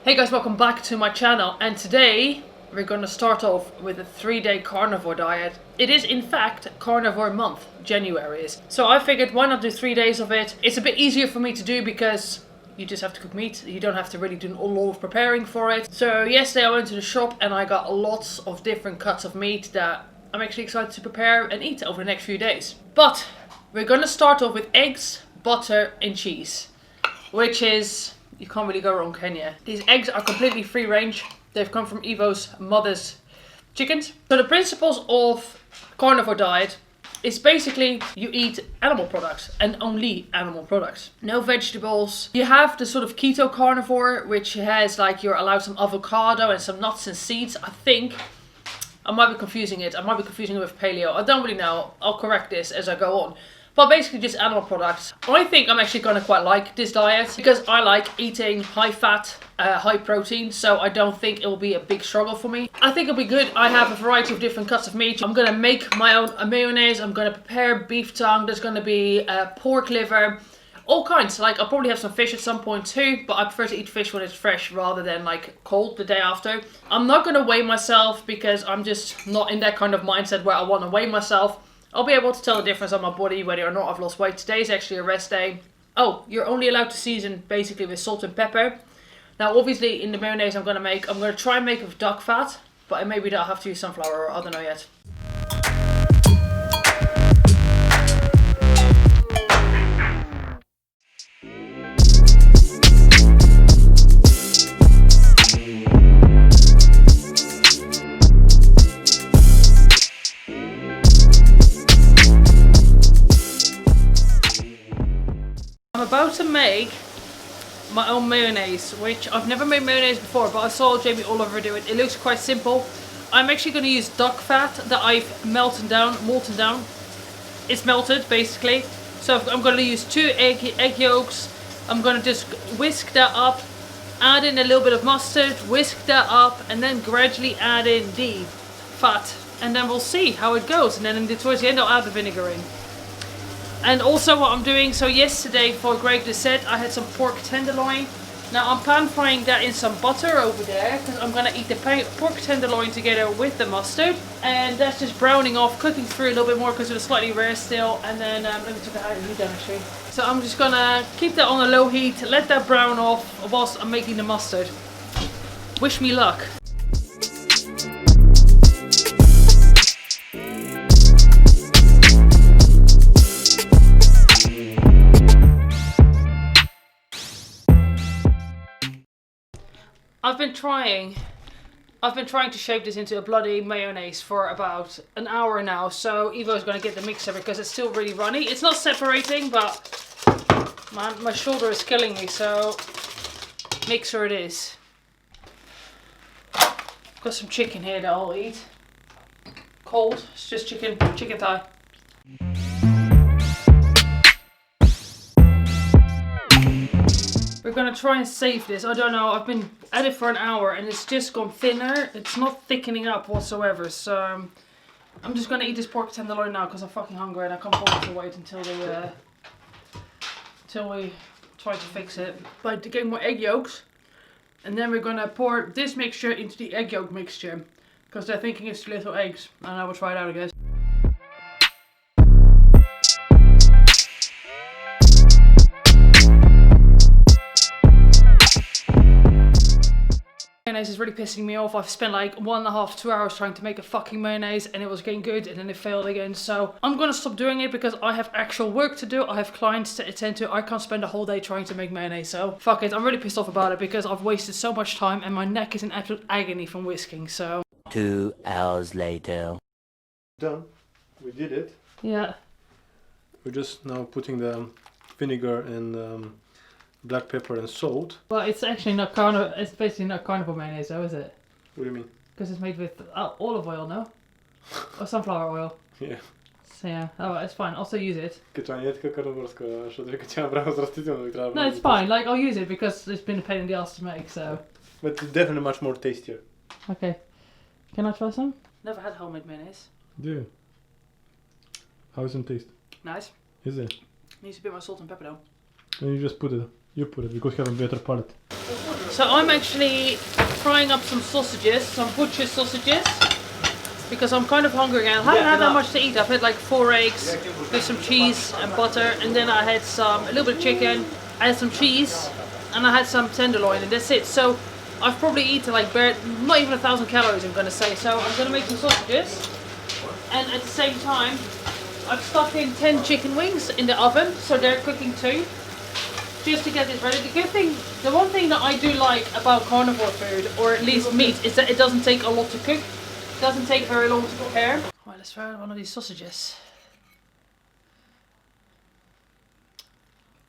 Hey guys, welcome back to my channel, and today we're gonna start off with a 3-day carnivore diet. It is in fact carnivore month, January is. So I figured why not do 3 days of it. It's a bit easier for me to do because you just have to cook meat. You don't have to really do a lot of preparing for it. So yesterday I went to the shop and I got lots of different cuts of meat that I'm actually excited to prepare and eat over the next few days. But we're gonna start off with eggs, butter and cheese, which is... you can't really go wrong, can you? These eggs are completely free range. They've come from Evo's mother's chickens. So the principles of carnivore diet is basically you eat animal products and only animal products. No vegetables. You have the sort of keto carnivore, which has like you're allowed some avocado and some nuts and seeds. I think I might be confusing it. I might be confusing it with paleo. I don't really know. I'll correct this as I go on. But basically just animal products. I think I'm actually going to quite like this diet because I like eating high fat, high protein. So I don't think it will be a big struggle for me. I think it'll be good. I have a variety of different cuts of meat. I'm going to make my own mayonnaise. I'm going to prepare beef tongue. There's going to be pork liver. All kinds. Like I'll probably have some fish at some point too. But I prefer to eat fish when it's fresh rather than like cold the day after. I'm not going to weigh myself because I'm just not in that kind of mindset where I want to weigh myself. I'll be able to tell the difference on my body whether or not I've lost weight. Today is actually a rest day. Oh, you're only allowed to season basically with salt and pepper. Now obviously in the mayonnaise I'm going to try and make it with duck fat. But maybe I'll have to use sunflower, or I don't know yet. I'm about to make my own mayonnaise, which I've never made mayonnaise before, but I saw Jamie Oliver do it. It looks quite simple. I'm actually going to use duck fat that I've molten down. It's melted basically. So I'm going to use 2 egg yolks. I'm going to just whisk that up, add in a little bit of mustard, whisk that up, and then gradually add in the fat. And then we'll see how it goes. And then towards the end I'll add the vinegar in. And also what I'm doing, so yesterday for Greg Dessert I had some pork tenderloin. Now I'm pan frying that in some butter over there because I'm going to eat the pork tenderloin together with the mustard. And that's just browning off, cooking through a little bit more because it was slightly rare still. And then let me take it out of the heat down actually. So I'm just going to keep that on a low heat, let that brown off whilst I'm making the mustard. Wish me luck. I've been trying to shape this into a bloody mayonnaise for about an hour now. So Evo's going to get the mixer because it's still really runny. It's not separating, but man, my shoulder is killing me. So mixer it is. Got some chicken here that I'll eat. Cold. It's just chicken thigh. We're gonna try and save this. I don't know, I've been at it for an hour and it's just gone thinner. It's not thickening up whatsoever. So I'm just gonna eat this pork tenderloin now because I'm fucking hungry and I can't bother to wait until we try to fix it. By getting more egg yolks. And then we're gonna pour this mixture into the egg yolk mixture. Because they're thinking it's 2 little eggs. And I will try it out, I guess. Mayonnaise is really pissing me off. I've spent like 1.5 to 2 hours trying to make a fucking mayonnaise and it was getting good and then it failed again. So I'm gonna stop doing it because I have actual work to do. I have clients to attend to. I can't spend a whole day trying to make mayonnaise. So fuck it. I'm really pissed off about it because I've wasted so much time and my neck is in absolute agony from whisking. So 2 hours later. Done. We did it. yeah. We're just now putting the vinegar and black pepper and salt. But it's actually not carnivore. It's basically not carnivore mayonnaise, though, is it? What do you mean? Because it's made with olive oil, no? Or sunflower oil. Yeah. So yeah, oh, it's fine. I'll still use it. No, it's fine. Like I'll use it because it's been a pain in the ass to make. So. But it's definitely much more tastier. Okay. Can I try some? Never had homemade mayonnaise. Yeah. How does it taste? Nice. Is it? Needs a bit more salt and pepper though. And you just put it. You put it because you have a better palate. So I'm actually frying up some sausages, some butcher sausages, because I'm kind of hungry again. I haven't had that much to eat. I've had like 4 eggs with some cheese and butter, and then I had a little bit of chicken, I had some cheese, and I had some tenderloin, and that's it. So I've probably eaten like not even 1,000 calories, I'm gonna say. So I'm gonna make some sausages, and at the same time, I've stuck in 10 chicken wings in the oven, so they're cooking too, just to get this ready. The one thing that I do like about carnivore food, or at least meat, is that it doesn't take a lot to cook. It doesn't take very long to prepare. Right, let's try one of these sausages.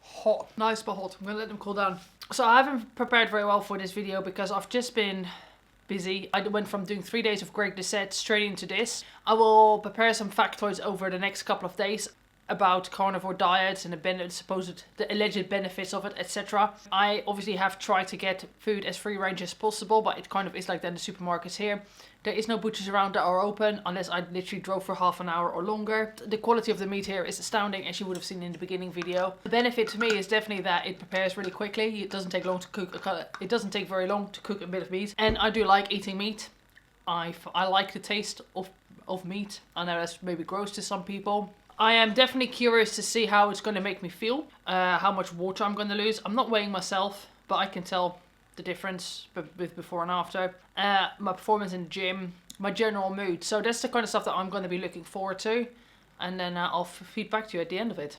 Hot, nice but hot. I'm gonna let them cool down. So I haven't prepared very well for this video because I've just been busy. I went from doing 3 days of Greg Doucette straight into this. I will prepare some factoids over the next couple of days about carnivore diets and the alleged benefits of it, etc. I obviously have tried to get food as free range as possible, but it kind of is like that in the supermarkets here. There is no butchers around that are open unless I literally drove for half an hour or longer. The quality of the meat here is astounding, as you would have seen in the beginning video. The benefit to me is definitely that it prepares really quickly. It doesn't take long to cook. It doesn't take very long to cook a bit of meat, and I do like eating meat. I like the taste of meat. I know that's maybe gross to some people. I am definitely curious to see how it's going to make me feel, how much water I'm going to lose. I'm not weighing myself, but I can tell the difference with before and after. My performance in the gym, my general mood. So that's the kind of stuff that I'm going to be looking forward to. And then I'll feed back to you at the end of it.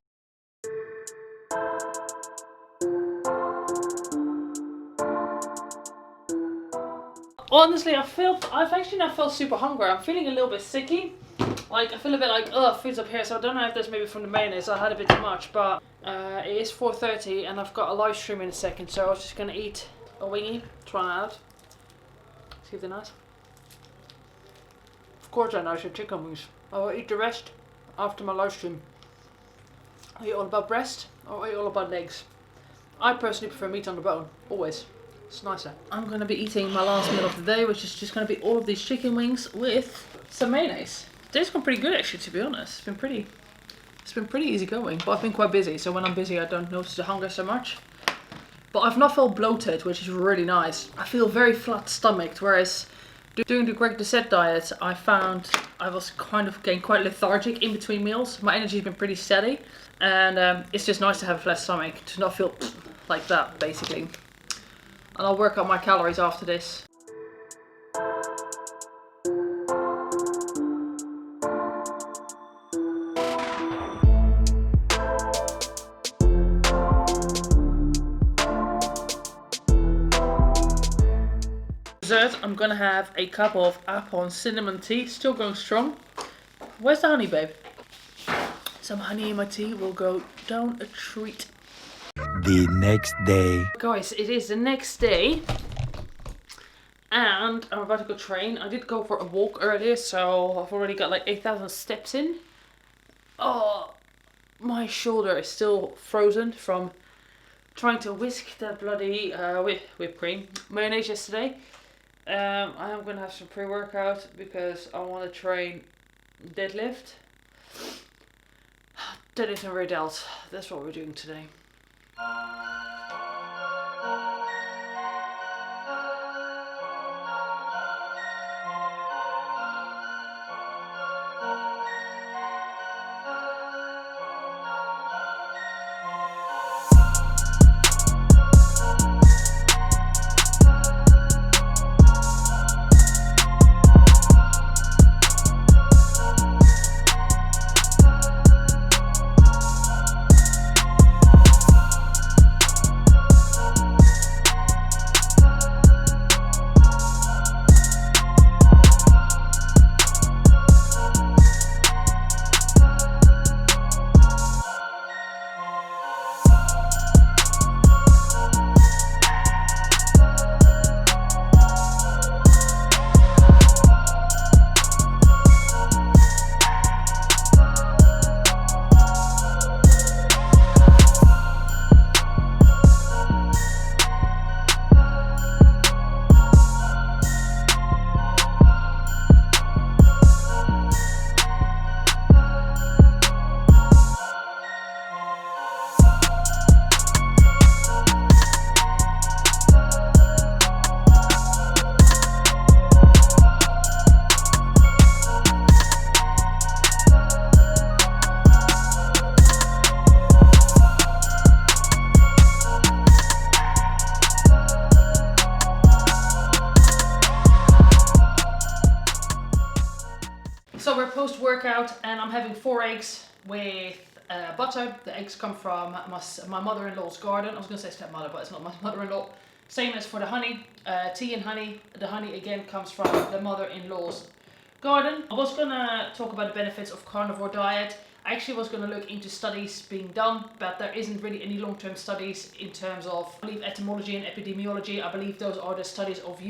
Honestly, I've actually not felt super hungry. I'm feeling a little bit sicky. Like, I feel a bit like, ugh, food's up here. So I don't know if that's maybe from the mayonnaise. I had a bit too much, but it is 4:30 and I've got a live stream in a second. So I was just going to eat a wingy, try it out. See if they're nice. Of course they're nice, they're chicken wings. I will eat the rest after my live stream. Are you all about breast or are you all about legs? I personally prefer meat on the bone, always. It's nicer. I'm going to be eating my last meal of the day, which is just going to be all of these chicken wings with some mayonnaise. Today's gone pretty good actually, to be honest. It's been pretty easy going, but I've been quite busy, so when I'm busy I don't notice the hunger so much. But I've not felt bloated, which is really nice. I feel very flat stomached, whereas doing the Greg Doucette diet, I found I was kind of getting quite lethargic in between meals. My energy's been pretty steady, and it's just nice to have a flat stomach, to not feel like that, basically. And I'll work out my calories after this. Dessert, I'm gonna have a cup of apple and cinnamon tea, still going strong. Where's the honey, babe? Some honey in my tea will go down a treat. The next day. Guys, it is the next day and I'm about to go train. I did go for a walk earlier, so I've already got like 8,000 steps in. Oh, my shoulder is still frozen from trying to whisk that bloody whipped cream mayonnaise yesterday. I am going to have some pre-workout because I want to train deadlift. Deadlift and rear delts. That's what we're doing today. post-workout, and I'm having 4 eggs with butter. The eggs come from my mother-in-law's garden. I was going to say stepmother, but it's not my mother-in-law. Same as for the honey, tea and honey. The honey again comes from the mother-in-law's garden. I was going to talk about the benefits of carnivore diet. I actually was going to look into studies being done, but there isn't really any long-term studies in terms of, I believe, etymology and epidemiology. I believe those are the studies of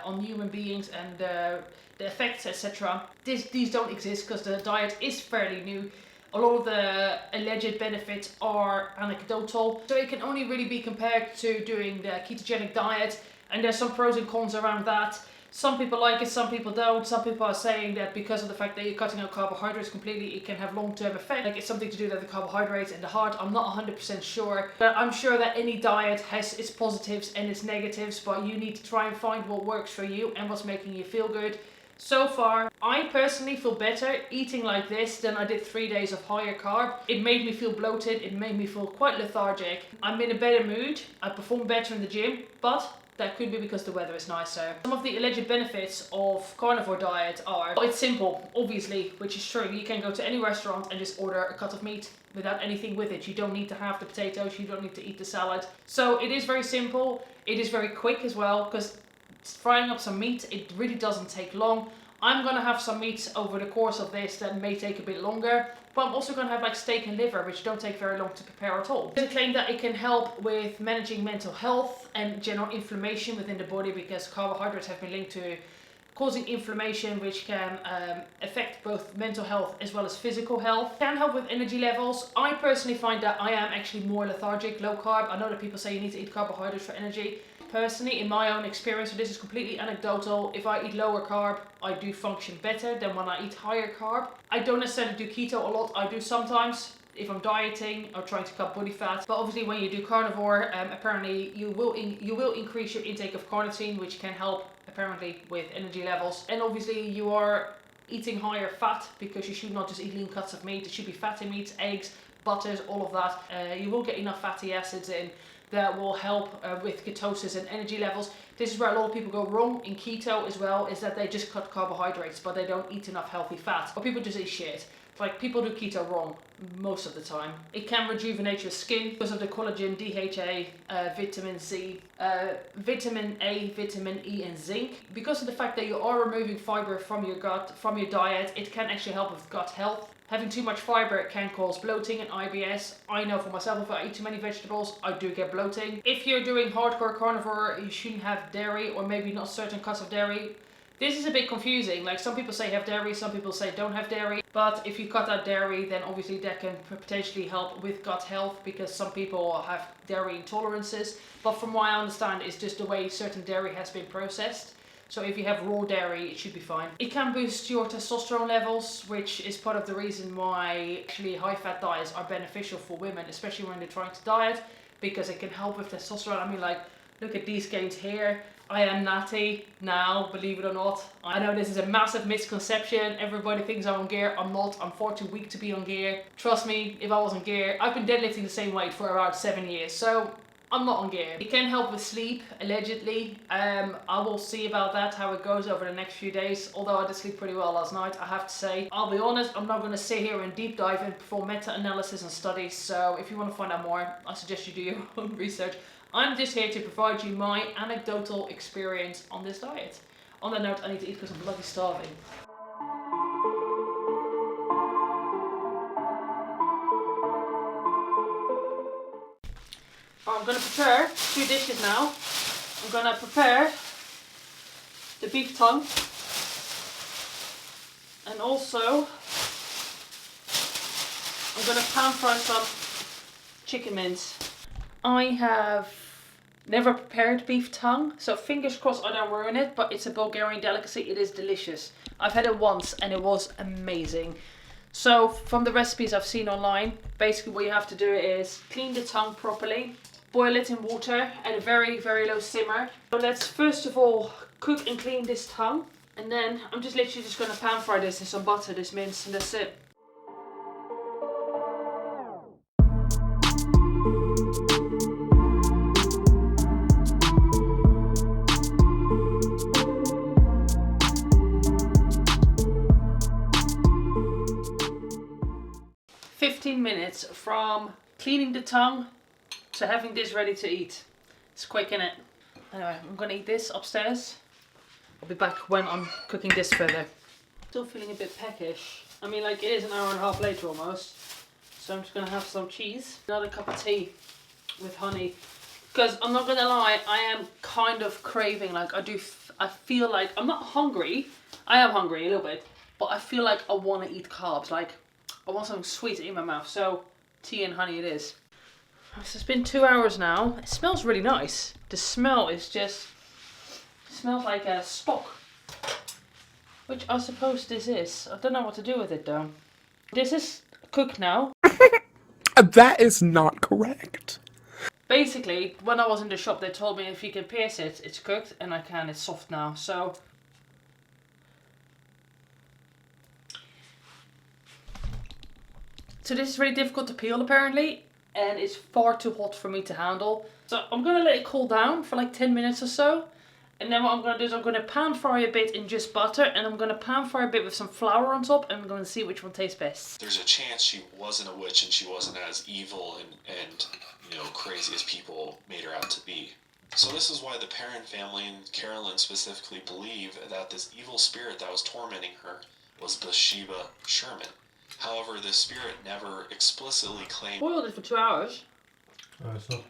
on human beings and the effects, etc. These don't exist because the diet is fairly new. A lot of the alleged benefits are anecdotal, so it can only really be compared to doing the ketogenic diet, and there's some pros and cons around that. Some people like it, some people don't. Some people are saying that because of the fact that you're cutting out carbohydrates completely, it can have long-term effect. Like it's something to do with the carbohydrates and the heart. I'm not 100% sure. But I'm sure that any diet has its positives and its negatives, but you need to try and find what works for you and what's making you feel good. So far, I personally feel better eating like this than I did 3 days of higher carb. It made me feel bloated, it made me feel quite lethargic. I'm in a better mood, I perform better in the gym, but that could be because the weather is nicer. Some of the alleged benefits of carnivore diet are, it's simple, obviously, which is true. You can go to any restaurant and just order a cut of meat without anything with it. You don't need to have the potatoes, you don't need to eat the salad. So it is very simple, it is very quick as well, because frying up some meat, it really doesn't take long. I'm gonna have some meats over the course of this that may take a bit longer, but I'm also gonna have like steak and liver, which don't take very long to prepare at all. There's a claim that it can help with managing mental health and general inflammation within the body, because carbohydrates have been linked to causing inflammation, which can affect both mental health as well as physical health. It can help with energy levels. I personally find that I am actually more lethargic, low carb. I know that people say you need to eat carbohydrates for energy. Personally, in my own experience, so this is completely anecdotal, if I eat lower carb, I do function better than when I eat higher carb. I don't necessarily do keto a lot, I do sometimes if I'm dieting or trying to cut body fat. But obviously when you do carnivore, apparently you will increase your intake of carnitine, which can help apparently with energy levels. And obviously you are eating higher fat, because you should not just eat lean cuts of meat. It should be fatty meats, eggs, butters, all of that. You will get enough fatty acids in that will help with ketosis and energy levels. This is where a lot of people go wrong in keto as well, is that they just cut carbohydrates, but they don't eat enough healthy fat. Or people just eat shit. Like, people do keto wrong most of the time. It can rejuvenate your skin because of the collagen, DHA, vitamin C, vitamin A, vitamin E and zinc. Because of the fact that you are removing fiber from your gut, from your diet, it can actually help with gut health. Having too much fiber can cause bloating and IBS. I know for myself, if I eat too many vegetables, I do get bloating. If you're doing hardcore carnivore, you shouldn't have dairy, or maybe not certain cuts of dairy. This is a bit confusing. Like, some people say have dairy, some people say don't have dairy. But if you cut out dairy, then obviously that can potentially help with gut health, because some people have dairy intolerances. But from what I understand, it's just the way certain dairy has been processed. So if you have raw dairy, it should be fine. It can boost your testosterone levels, which is part of the reason why actually high-fat diets are beneficial for women, especially when they're trying to diet, because it can help with testosterone. I mean, like, look at these gains here. I am natty now, believe it or not. I know this is a massive misconception. Everybody thinks I'm on gear. I'm not. I'm far too weak to be on gear. Trust me, if I was on gear, I've been deadlifting the same weight for around 7 years. So I'm not on gear. It can help with sleep, allegedly. I will see about that, how it goes over the next few days. Although I did sleep pretty well last night, I have to say. I'll be honest, I'm not going to sit here and deep dive and perform meta-analysis and studies. So if you want to find out more, I suggest you do your own research. I'm just here to provide you my anecdotal experience on this diet. On that note, I need to eat because I'm bloody starving. I'm going to prepare 2 dishes now. I'm going to prepare the beef tongue, and also I'm going to pan fry some chicken mince. I have never prepared beef tongue, so fingers crossed I don't ruin it, but it's a Bulgarian delicacy. It is delicious. I've had it once and it was amazing. So from the recipes I've seen online, basically what you have to do is clean the tongue properly, boil it in water at a very, very low simmer. So let's first of all cook and clean this tongue, and then I'm just literally just going to pan fry this in some butter, this mince, and that's it. 15 minutes from cleaning the tongue to having this ready to eat. It's quick, innit? Anyway, I'm gonna eat this upstairs. I'll be back when I'm cooking this further. Still feeling a bit peckish. I mean, like, it is an hour and a half later almost. So I'm just gonna have some cheese. Another cup of tea with honey. Because I'm not gonna lie, I am kind of craving, like, I feel like, I'm not hungry. I am hungry a little bit. But I feel like I want to eat carbs. Like, I want something sweet in my mouth. So, tea and honey it is. So it's been 2 hours now. It smells really nice. The smell is just... It smells like a spock. Which I suppose this is. I don't know what to do with it though. This is cooked now. That is not correct. Basically, when I was in the shop, they told me if you can pierce it, it's cooked, and I can. It's soft now. So this is really difficult to peel apparently, and it's far too hot for me to handle. So I'm gonna let it cool down for like 10 minutes or so. And then what I'm going to do is I'm going to pan fry a bit in just butter, and I'm going to pan fry a bit with some flour on top, and I'm going to see which one tastes best. There's a chance she wasn't a witch and she wasn't as evil and crazy as people made her out to be. So this is why the Perrin family and Carolyn specifically believe that this evil spirit that was tormenting her was Bathsheba Sherman. However, this spirit never explicitly claimed... Boiled it for 2 hours. So. Okay.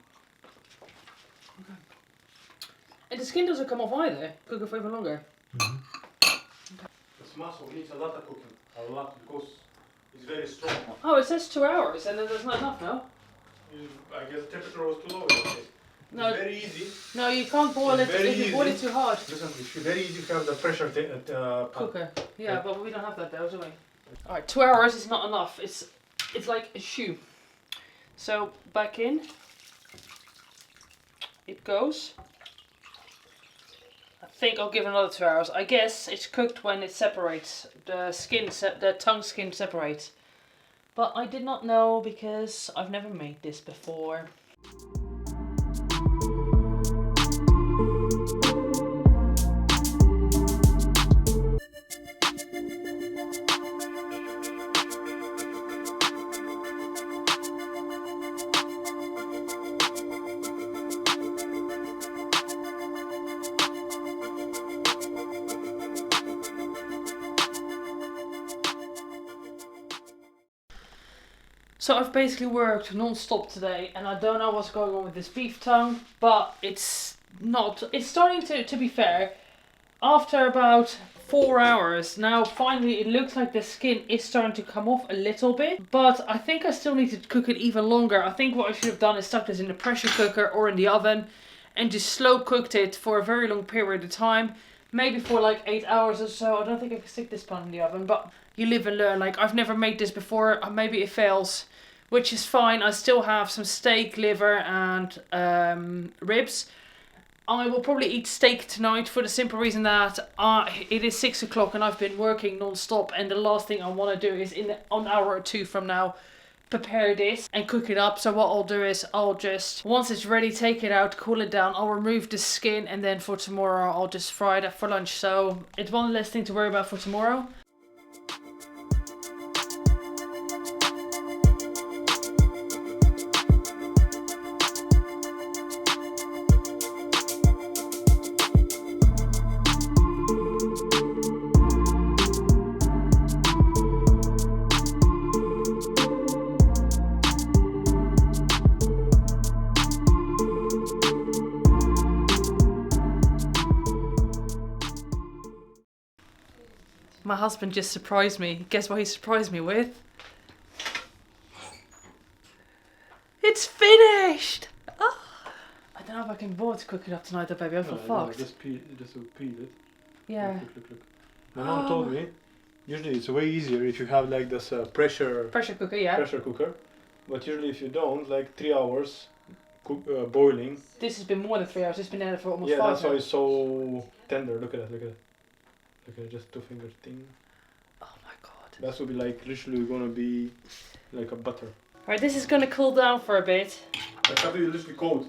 And the skin doesn't come off either. Cook it for even longer. Mm-hmm. Okay. This muscle needs a lot of cooking. A lot, because it's very strong. Oh, it says 2 hours, and then there's not enough now. I guess the temperature was too low. Okay. No, it's very easy. No, you can't boil it if you boil it too hard. Listen, it's very easy to have the pressure cooker. Yeah, but we don't have that though, do we? Alright, 2 hours is not enough. It's like a shoe. So back in it goes. I think I'll give it another 2 hours. I guess it's cooked when it separates. The tongue skin separates. But I did not know because I've never made this before. So I've basically worked non-stop today, and I don't know what's going on with this beef tongue, but it's starting to be fair, after about 4 hours, now finally it looks like the skin is starting to come off a little bit, but I think I still need to cook it even longer. I think what I should have done is stuck this in the pressure cooker or in the oven, and just slow cooked it for a very long period of time, maybe for like 8 hours or so. I don't think I can stick this pan in the oven, but you live and learn. Like, I've never made this before, maybe it fails, which is fine. I still have some steak, liver and ribs. I will probably eat steak tonight for the simple reason that it is 6 o'clock and I've been working non-stop, and the last thing I want to do is in an hour or two from now prepare this and cook it up. So what I'll do is I'll just, once it's ready, take it out, cool it down, I'll remove the skin, and then for tomorrow I'll just fry that for lunch. So it's one less thing to worry about for tomorrow. My husband just surprised me. Guess what he surprised me with? It's finished! Oh. I don't know if I can be bothered to cook it up tonight though, baby. I feel fucked. Just peel it. Yeah. Look. My mom told me, usually it's way easier if you have like this pressure cooker, yeah. Pressure cooker. But usually if you don't, like 3 hours boiling. This has been more than 3 hours. It's been there for almost 5 Yeah, hours. that's why it's so tender. Look at it. Look at it, just 2-finger thing. Oh my god. That will be like literally gonna be like a butter. Alright, this is gonna cool down for a bit. That's gonna be literally cold.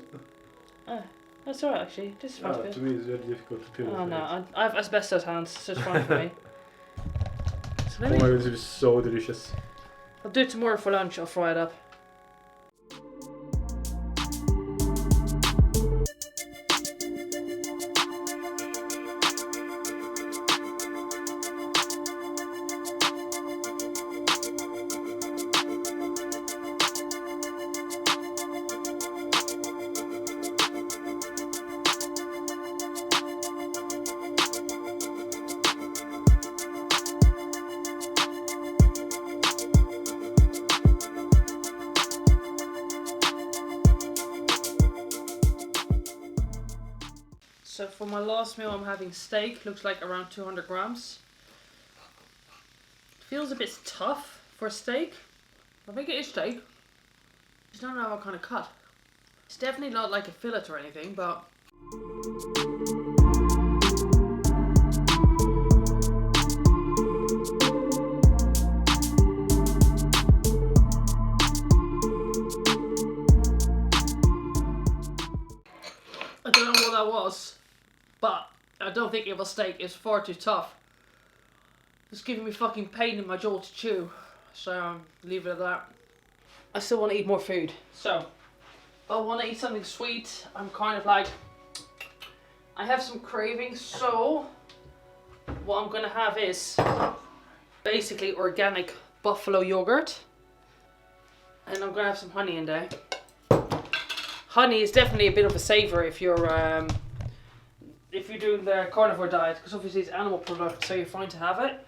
That's alright actually. This is fine. To me it's very difficult to peel. Oh no, I have asbestos hands, so it's fine for me. So Oh my god, this is so delicious. I'll do it tomorrow for lunch. I'll fry it up. So for my last meal I'm having steak, looks like around 200 grams. Feels a bit tough for a steak. I think it is steak. Just don't know what kind of cut. It's definitely not like a fillet or anything, but... I don't know what that was, but I don't think it was steak. It's far too tough. It's giving me fucking pain in my jaw to chew. So leave it at that. I still want to eat more food. So I want to eat something sweet. I'm kind of like, I have some cravings. So what I'm gonna have is basically organic buffalo yogurt, and I'm gonna have some honey in there. Honey is definitely a bit of a saver if you're doing the carnivore diet, because obviously it's animal product, so you're fine to have it.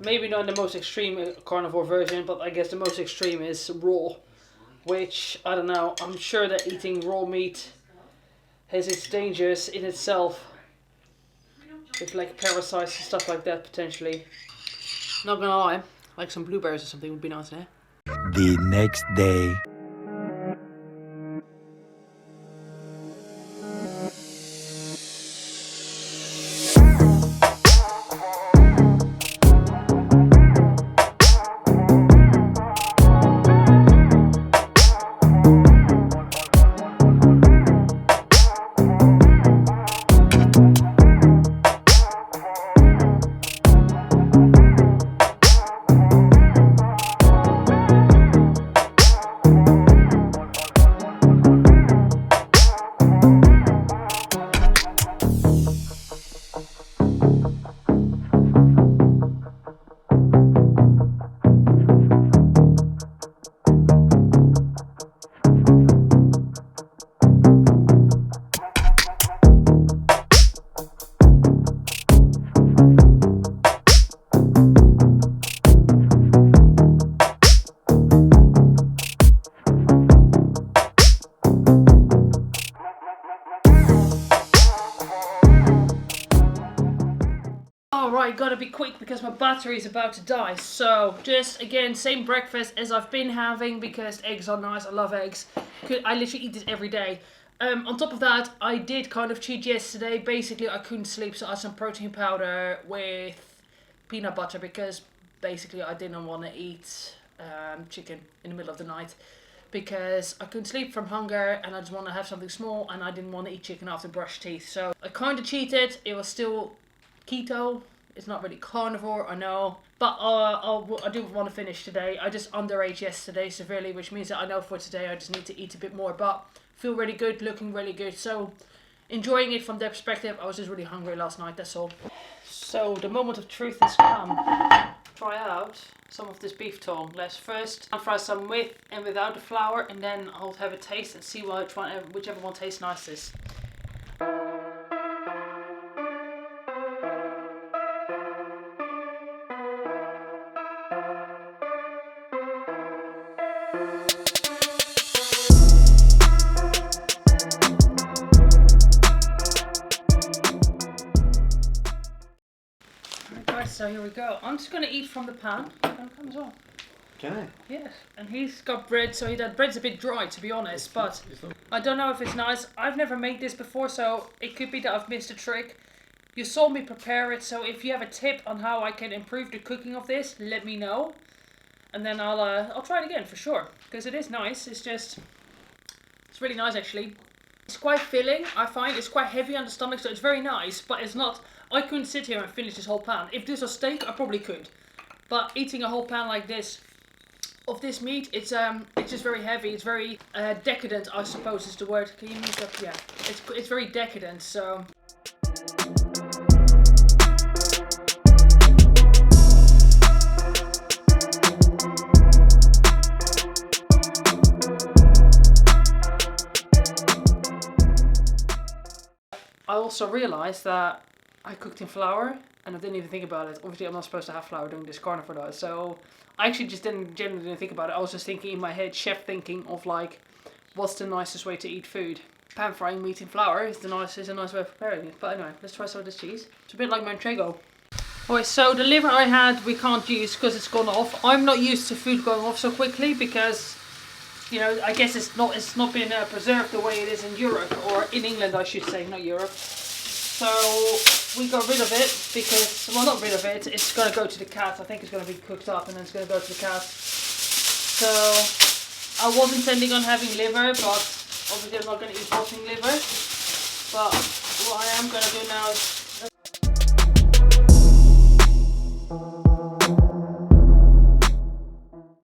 Maybe not in the most extreme carnivore version, but I guess the most extreme is raw, which I don't know. I'm sure that eating raw meat has its dangers in itself, with like parasites and stuff like that potentially. Not gonna lie, like some blueberries or something would be nice there. The next day. Alright, gotta be quick because my battery is about to die. So, just again, same breakfast as I've been having because eggs are nice. I love eggs. I literally eat this every day. On top of that, I did kind of cheat yesterday. Basically, I couldn't sleep, so I had some protein powder with peanut butter because basically I didn't want to eat chicken in the middle of the night because I couldn't sleep from hunger and I just want to have something small and I didn't want to eat chicken after brush teeth. So I kind of cheated. It was still keto. It's not really carnivore, I know, but I do want to finish today. I just underate yesterday severely, which means that I know for today I just need to eat a bit more, but feel really good, looking really good. So enjoying it from that perspective. I was just really hungry last night, that's all. So the moment of truth has come. Try out some of this beef tongue. Let's first fry some with and without the flour, and then I'll have a taste and see whichever one tastes nicest. So here we go. I'm just gonna eat from the pan. Come as well. Can I? Yes. And he's got bread, so that bread's a bit dry to be honest, but I don't know if it's nice. I've never made this before, so it could be that I've missed a trick. You saw me prepare it, so if you have a tip on how I can improve the cooking of this, let me know. And then I'll try it again for sure, because it is nice. It's really nice actually. It's quite filling, I find. It's quite heavy on the stomach, so it's very nice, but it's not... I couldn't sit here and finish this whole pan. If this was steak, I probably could. But eating a whole pan like this of this meat. It's just very heavy. It's very decadent, I suppose is the word. Can you move up? Yeah, it's very decadent. So. I also realized that I cooked in flour and I didn't even think about it. Obviously I'm not supposed to have flour during this carnivore diet, so I actually just didn't think about it. I was just thinking in my head, chef thinking of like, what's the nicest way to eat food? Pan frying meat in flour is a nice way of preparing it. But anyway, let's try some of this cheese. It's a bit like Manchego. Alright, so the liver I had we can't use because it's gone off. I'm not used to food going off so quickly because, you know, I guess it's not been preserved the way it is in Europe, or in England I should say, not Europe. So we got rid of it because, well, not rid of it, it's going to go to the cat. I think it's going to be cooked up and then it's going to go to the cat. So I was intending on having liver, but obviously I'm not going to eat rotting liver. But what I am going to do now is...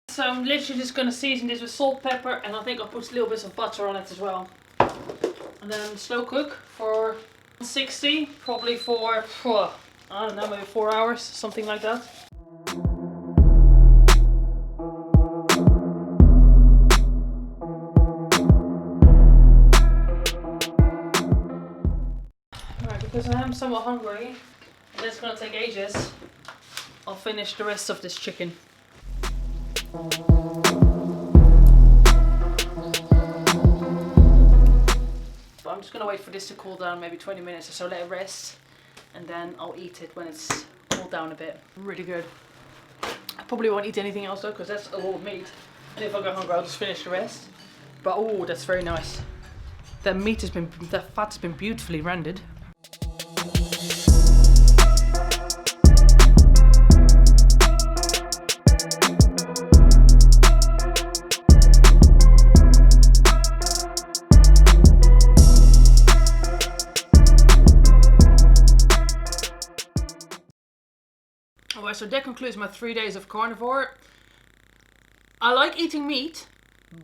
So I'm literally just going to season this with salt, pepper, and I think I'll put a little bit of butter on it as well. And then slow cook for 60, probably for, I don't know, maybe 4 hours, something like that. Right, because I am somewhat hungry, and it's going to take ages, I'll finish the rest of this chicken. I'm just gonna wait for this to cool down, maybe 20 minutes or so, let it rest, and then I'll eat it when it's cooled down a bit. Really good. I probably won't eat anything else though, because that's a lot of meat. And if I go hungry, I'll just finish the rest. But oh, that's very nice. That fat has been beautifully rendered. Alright, so that concludes my 3 days of carnivore. I like eating meat,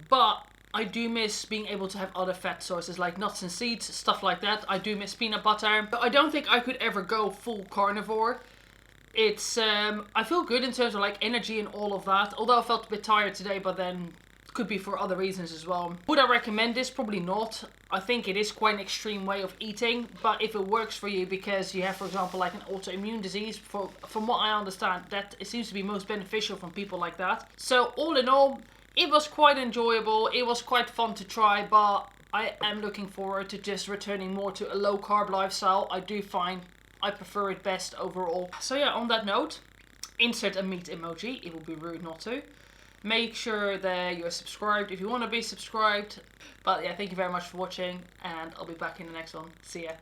but I do miss being able to have other fat sources like nuts and seeds, stuff like that. I do miss peanut butter. But I don't think I could ever go full carnivore. It's, I feel good in terms of like energy and all of that. Although I felt a bit tired today, but then could be for other reasons as well. Would I recommend this? Probably not. I think it is quite an extreme way of eating, but if it works for you because you have, for example, like an autoimmune disease, from what I understand, that it seems to be most beneficial from people like that. So all in all, it was quite enjoyable. It was quite fun to try, but I am looking forward to just returning more to a low carb lifestyle. I do find I prefer it best overall. So yeah, on that note, insert a meat emoji. It would be rude not to. Make sure that you're subscribed if you want to be subscribed. But yeah, thank you very much for watching, and I'll be back in the next one. See ya.